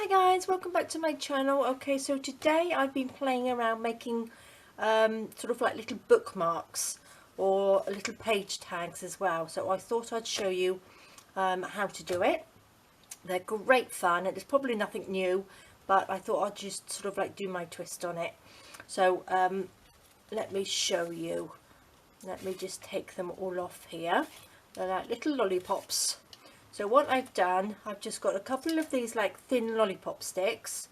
Hi guys, welcome back to my channel. Okay, so today I've been playing around making sort of like little bookmarks or little page tags as well. So I thought I'd show you how to do it. They're great fun and it's probably nothing new, but I thought I'd just sort of like do my twist on it. So let me show you. Let me just take them all off here. They're like little lollipops. So what I've done, I've just got a couple of these like thin lollipop sticks,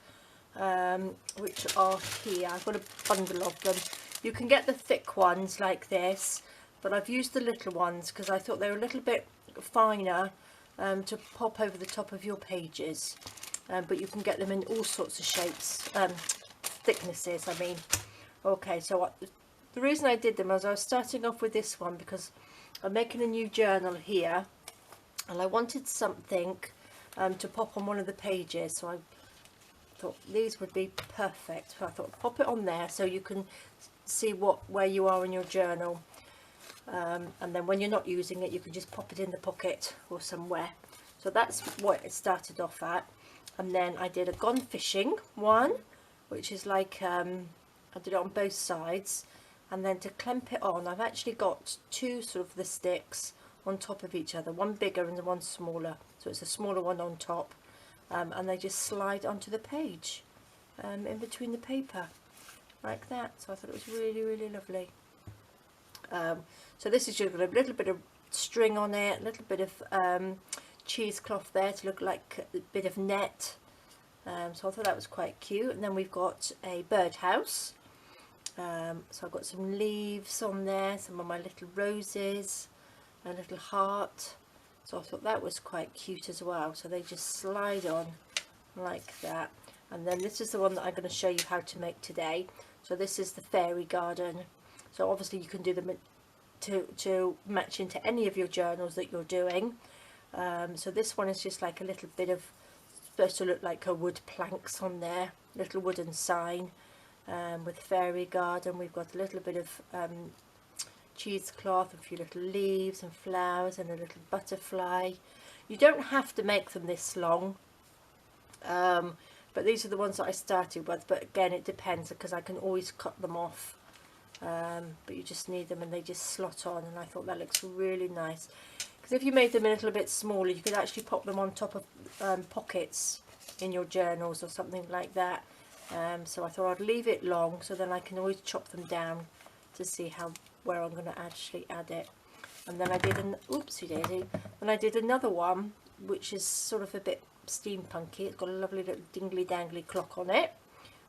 which are here. I've got a bundle of them. You can get the thick ones like this, but I've used the little ones because I thought they were a little bit finer to pop over the top of your pages. But you can get them in all sorts of shapes, thicknesses I mean. Okay, so the reason I did them was I was starting off with this one because I'm making a new journal here. And I wanted something to pop on one of the pages, so I thought these would be perfect. So I thought pop it on there so you can see where you are in your journal, and then when you're not using it you can just pop it in the pocket or somewhere. So that's what it started off at. And then I did a gone fishing one, which is like I did it on both sides, and then to clamp it on I've actually got two sort of the sticks on top of each other, one bigger and one smaller, so it's a smaller one on top, and they just slide onto the page in between the paper like that. So I thought it was really lovely. So this is just got a little bit of string on it, a little bit of cheesecloth there to look like a bit of net, so I thought that was quite cute. And then we've got a birdhouse, so I've got some leaves on there, some of my little roses, a little heart, so I thought that was quite cute as well. So they just slide on like that. And then this is the one that I'm going to show you how to make today. So this is the fairy garden. So obviously you can do them to match into any of your journals that you're doing. So this one is just like a little bit of, supposed to look like a wood planks on there, little wooden sign with fairy garden. We've got a little bit of cheesecloth, a few little leaves and flowers and a little butterfly. You don't have to make them this long, but these are the ones that I started with, but again it depends because I can always cut them off, but you just need them and they just slot on. And I thought that looks really nice because if you made them a little bit smaller you could actually pop them on top of pockets in your journals or something like that. So I thought I'd leave it long so then I can always chop them down to see where I'm going to actually add it. And then I did an oopsie daisy, and I did another one which is sort of a bit steampunky. It's got a lovely little dingly dangly clock on it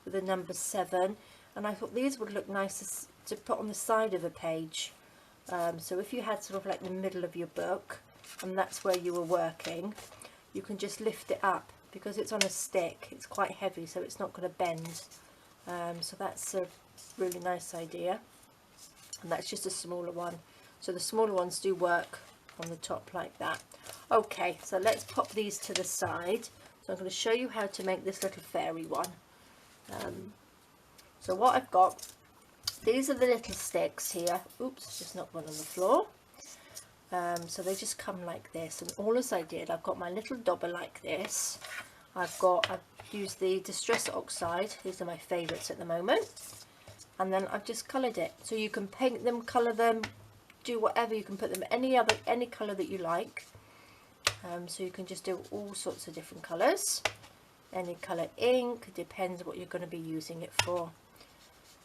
with the number 7, and I thought these would look nice to put on the side of a page. So if you had sort of like the middle of your book and that's where you were working, you can just lift it up because it's on a stick. It's quite heavy, so it's not going to bend. So that's a really nice idea. And that's just a smaller one, so the smaller ones do work on the top like that. Okay, so let's pop these to the side. So I'm going to show you how to make this little fairy one. So what I've got, these are the little sticks here. Oops, just knocked one on the floor. So they just come like this, and all as I did, I've got my little dauber like this. I've used the Distress Oxide. These are my favourites at the moment. And then I've just coloured it, so you can paint them, colour them, do whatever. You can put them any colour that you like, so you can just do all sorts of different colours, any colour ink, depends what you're going to be using it for.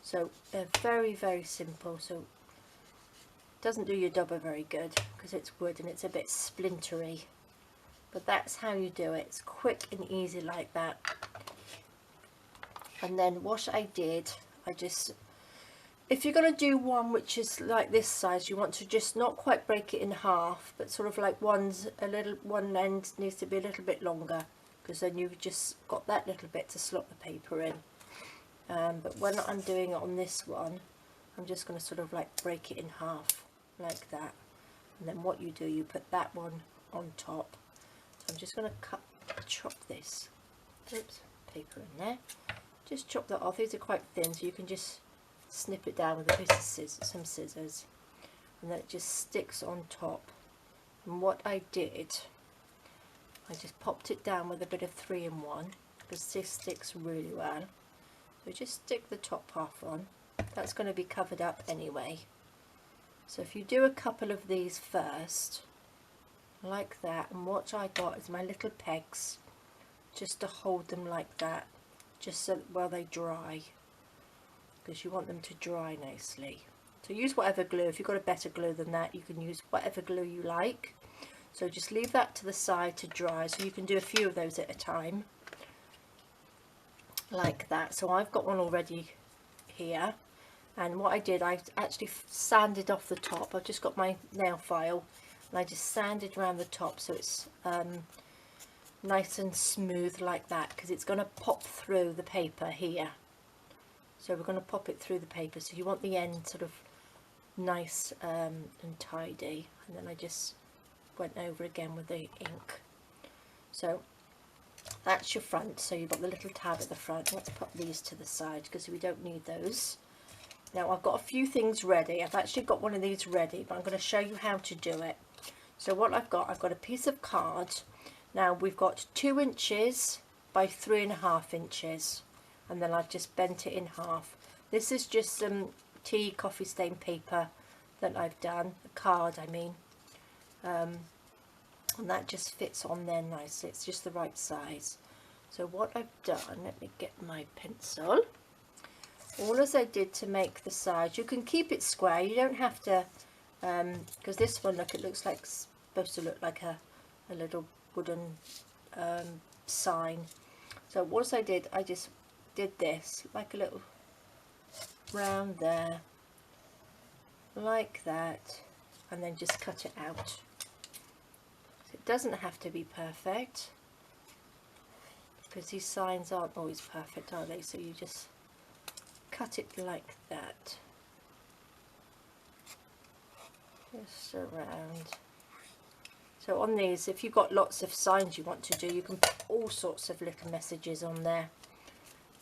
So they're very simple. So it doesn't do your dauber very good because it's wood and it's a bit splintery, but that's how you do it. It's quick and easy like that. And then what I did, if you're going to do one which is like this size, you want to just not quite break it in half, but sort of like one end needs to be a little bit longer, because then you've just got that little bit to slot the paper in. But when I'm doing it on this one, I'm just going to sort of like break it in half like that, and then what you do, you put that one on top. So I'm just going to chop this, oops, paper in there. Just chop that off. These are quite thin, so you can just snip it down with a bit of some scissors, and then it just sticks on top. And what I did, I just popped it down with a bit of 3-in-1, because this sticks really well. So just stick the top half on. That's going to be covered up anyway. So if you do a couple of these first, like that, and what I got is my little pegs, just to hold them like that, just so while they dry, because you want them to dry nicely. So use whatever glue. If you've got a better glue than that, you can use whatever glue you like. So just leave that to the side to dry, so you can do a few of those at a time, like that. So I've got one already here, and what I did, I actually sanded off the top. I've just got my nail file and I just sanded around the top so it's nice and smooth like that, because it's going to pop through the paper here. So we're going to pop it through the paper, so you want the end sort of nice and tidy. And then I just went over again with the ink. So that's your front. So you've got the little tab at the front. Let's put these to the side because we don't need those. Now I've got a few things ready. I've actually got one of these ready, but I'm going to show you how to do it. So what I've got a piece of card. Now we've got 2 inches by 3.5 inches, and then I've just bent it in half. This is just some tea coffee stain paper that I've done, a card I mean, and that just fits on there nicely. It's just the right size. So what I've done, let me get my pencil. All as I did to make the sides, you can keep it square, you don't have to, because this one, look, it looks like, supposed to look like a little wooden sign. So what as I did, I just did this, like a little round there, like that, and then just cut it out. So it doesn't have to be perfect, because these signs aren't always perfect, are they? So you just cut it like that, just around. So on these, if you've got lots of signs you want to do, you can put all sorts of little messages on there.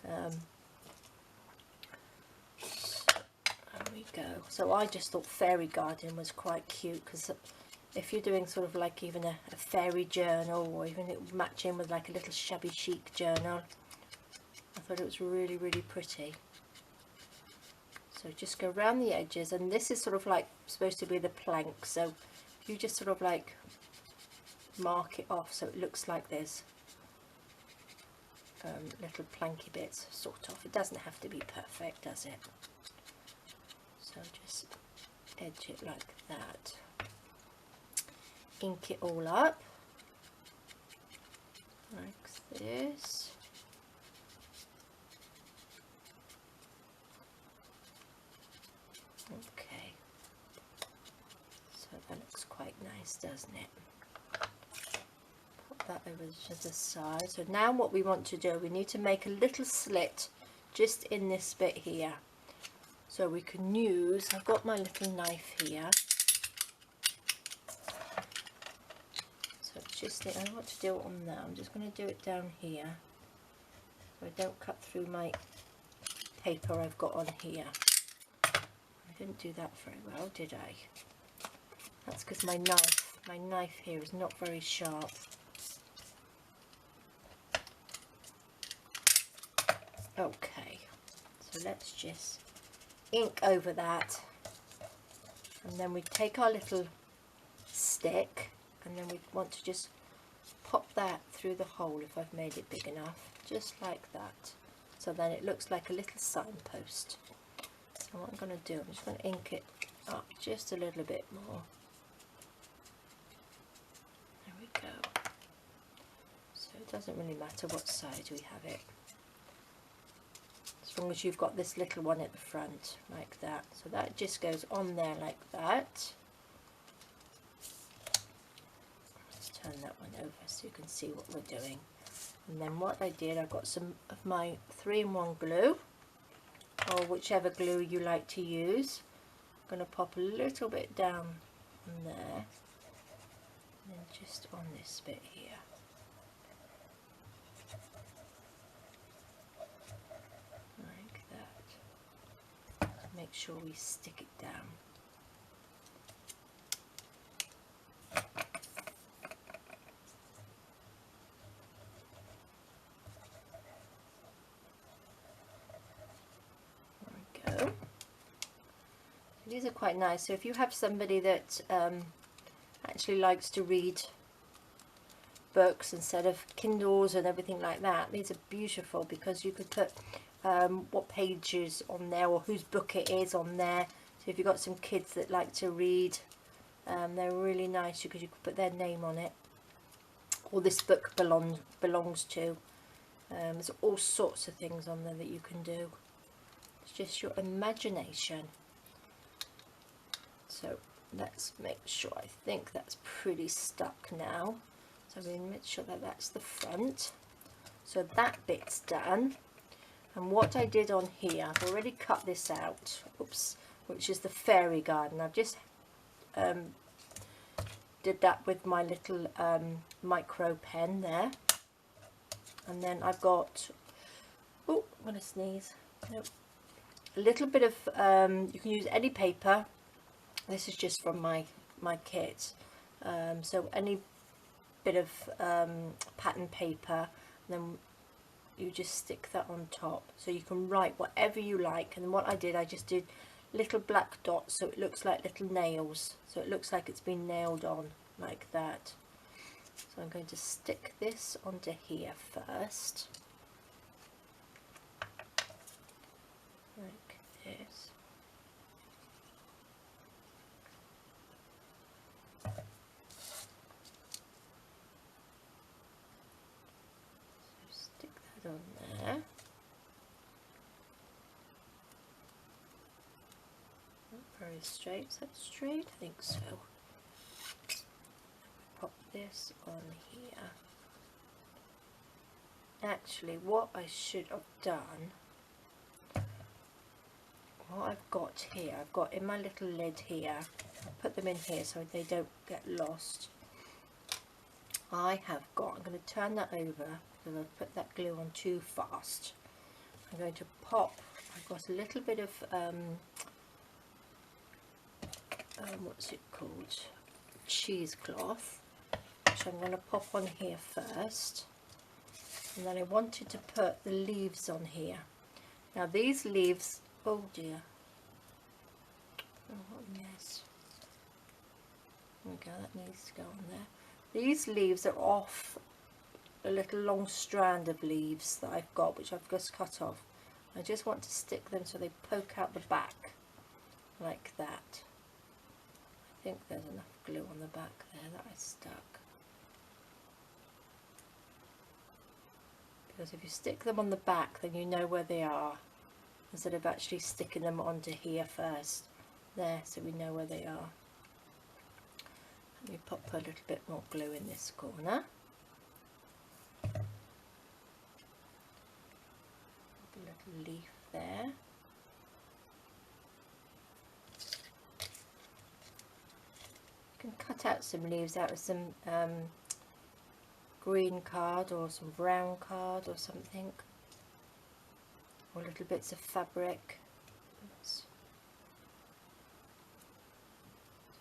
There we go. So I just thought fairy garden was quite cute, because if you're doing sort of like even a fairy journal, or even it would match in with like a little shabby chic journal, I thought it was really, really pretty. So just go around the edges, and this is sort of like supposed to be the plank, so you just sort of like mark it off so it looks like there's little planky bits sort of. It doesn't have to be perfect, does it? So just edge it like that, ink it all up like this. Okay, so that looks quite nice, doesn't it? Put that over to the side. So now what we want to do, we need to make a little slit just in this bit here. So we can use, I've got my little knife here. So it's just, I want to do it on there. I'm just going to do it down here, so I don't cut through my paper I've got on here. I didn't do that very well, did I? That's because my knife here is not very sharp. Okay, so let's just ink over that, and then we take our little stick, and then we want to just pop that through the hole if I've made it big enough, just like that. So then it looks like a little signpost. So what I'm going to do, I'm just going to ink it up just a little bit more. There we go. So it doesn't really matter what side we have it, as long as you've got this little one at the front, like that. So that just goes on there like that. Let's turn that one over so you can see what we're doing. And then what I did, I got some of my 3-in-1 glue, or whichever glue you like to use. I'm going to pop a little bit down on there, and then just on this bit here. Like that. Make sure we stick it down. these are quite nice. So if you have somebody that actually likes to read books instead of Kindles and everything like that, these are beautiful because you could put what pages on there or whose book it is on there. So if you've got some kids that like to read, they're really nice because you could put their name on it, or this book belongs to. There's all sorts of things on there that you can do. It's just your imagination. So let's make sure, I think that's pretty stuck now. So I'm going to make sure that that's the front. So that bit's done. And what I did on here, I've already cut this out, oops, which is the fairy garden. I've just did that with my little micro pen there. And then I've got, oh, I'm going to sneeze. Nope. A little bit of, you can use any paper. This is just from my kit. So any bit of pattern paper, and then you just stick that on top. So you can write whatever you like. And what I did, I just did little black dots so it looks like little nails. So it looks like it's been nailed on like that. So I'm going to stick this onto here first. Like this. So stick that on there. Not very straight. Is that straight? I think so. Pop this on here. Actually, what I should have done, what I've got here, I've got in my little lid here, I'll put them in here so they don't get lost. I have got, I'm going to turn that over because I've put that glue on too fast. I'm going to pop, I've got a little bit of, what's it called, cheesecloth, which I'm going to pop on here first. And then I wanted to put the leaves on here. Now these leaves, oh dear, oh what a mess. There we go, that needs to go on there. These leaves are off a little long strand of leaves that I've got, which I've just cut off. I just want to stick them so they poke out the back, like that. I think there's enough glue on the back there that I stuck. Because if you stick them on the back, then you know where they are, instead of actually sticking them onto here first. There, so we know where they are. Let me pop a little bit more glue in this corner. Pop a little leaf there. You can cut out some leaves out of some green card or some brown card or something, or little bits of fabric. Oops.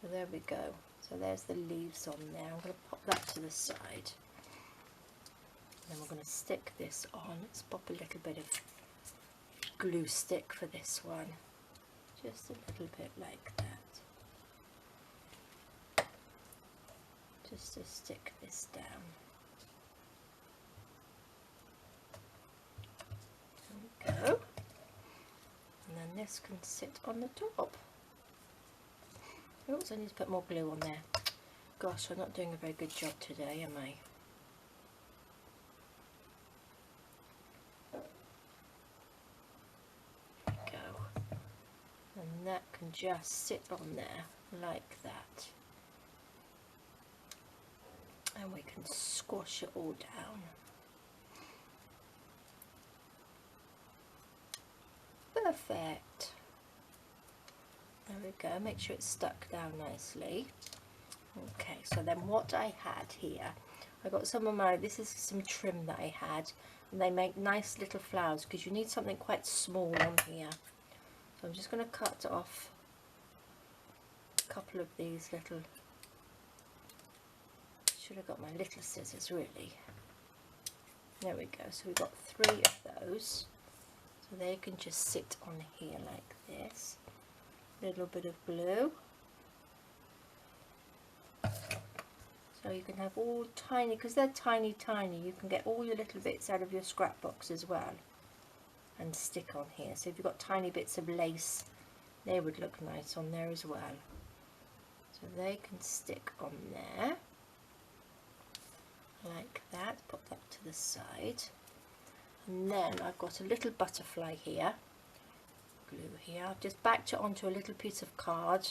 So there we go. So there's the leaves on there. I'm going to pop that to the side. And then we're going to stick this on. Let's pop a little bit of glue stick for this one. Just a little bit like that. Just to stick this down. Go. And then this can sit on the top. Oops, I need to put more glue on there. Gosh, I'm not doing a very good job today, am I? There we go. And that can just sit on there like that. And we can squash it all down. Perfect. There we go. Make sure it's stuck down nicely. Okay, so then what I had here, I got some of my, this is some trim that I had, and they make nice little flowers because you need something quite small on here. So I'm just going to cut off a couple of these little, should have got my little scissors really. There we go. So we've got 3 of those. So they can just sit on here like this. little bit of glue. So you can have all tiny, because they're tiny, you can get all your little bits out of your scrap box as well and stick on here. So if you've got tiny bits of lace, they would look nice on there as well. So they can stick on there like that. Put that to the side. And then I've got a little butterfly here, glue here. I've just backed it onto a little piece of card.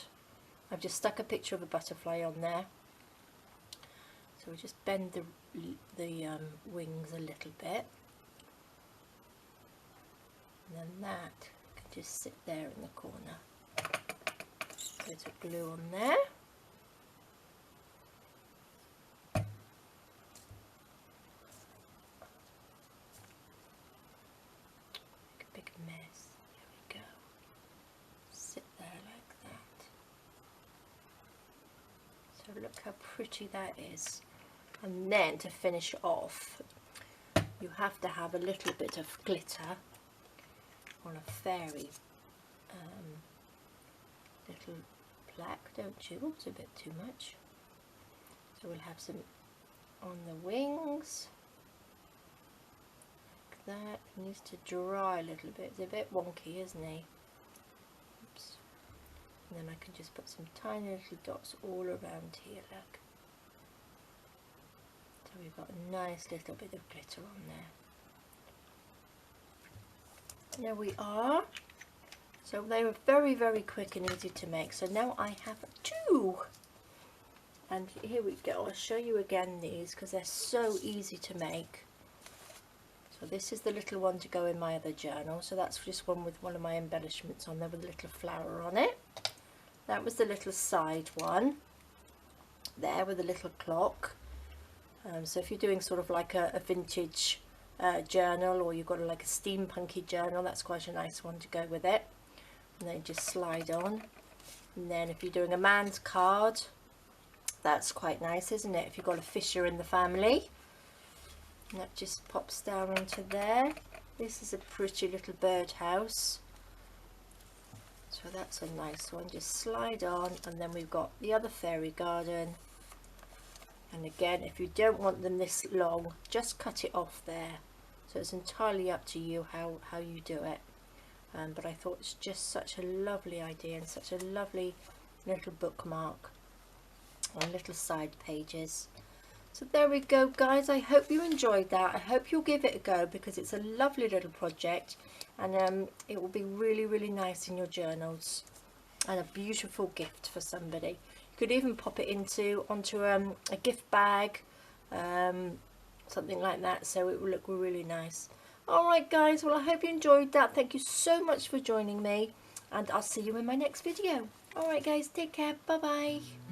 I've just stuck a picture of a butterfly on there. So we just bend the wings a little bit, and then that can just sit there in the corner. Bit of glue on there. Make a big mess. There we go. Sit there like that. So look how pretty that is. And then to finish off, you have to have a little bit of glitter on a fairy little plaque, don't you? Oh, it's a bit too much. So we'll have some on the wings, like that. It needs to dry a little bit. It's a bit wonky, isn't he? Oops. And then I can just put some tiny little dots all around here, look. So we've got a nice little bit of glitter on there. There we are. So they were very, very quick and easy to make. So now I have two. And here we go. I'll show you again these because they're so easy to make. So this is the little one to go in my other journal. So that's just one with one of my embellishments on there with a little flower on it. That was the little side one. There with a little clock. So if you're doing sort of like a vintage journal, or you've got like a steampunky journal, that's quite a nice one to go with it. And then just slide on. And then if you're doing a man's card, that's quite nice, isn't it? If you've got a fisher in the family, and that just pops down onto there. This is a pretty little birdhouse. So that's a nice one. Just slide on, and then we've got the other fairy garden. And again, if you don't want them this long, just cut it off there. So it's entirely up to you how you do it. But I thought it's just such a lovely idea and such a lovely little bookmark on little side pages. So there we go, guys. I hope you enjoyed that. I hope you'll give it a go because it's a lovely little project, and it will be really, really nice in your journals and a beautiful gift for somebody. You could even pop it onto a gift bag, something like that, so it will look really nice. Alright guys, well I hope you enjoyed that. Thank you so much for joining me, and I'll see you in my next video. Alright guys, take care, bye bye.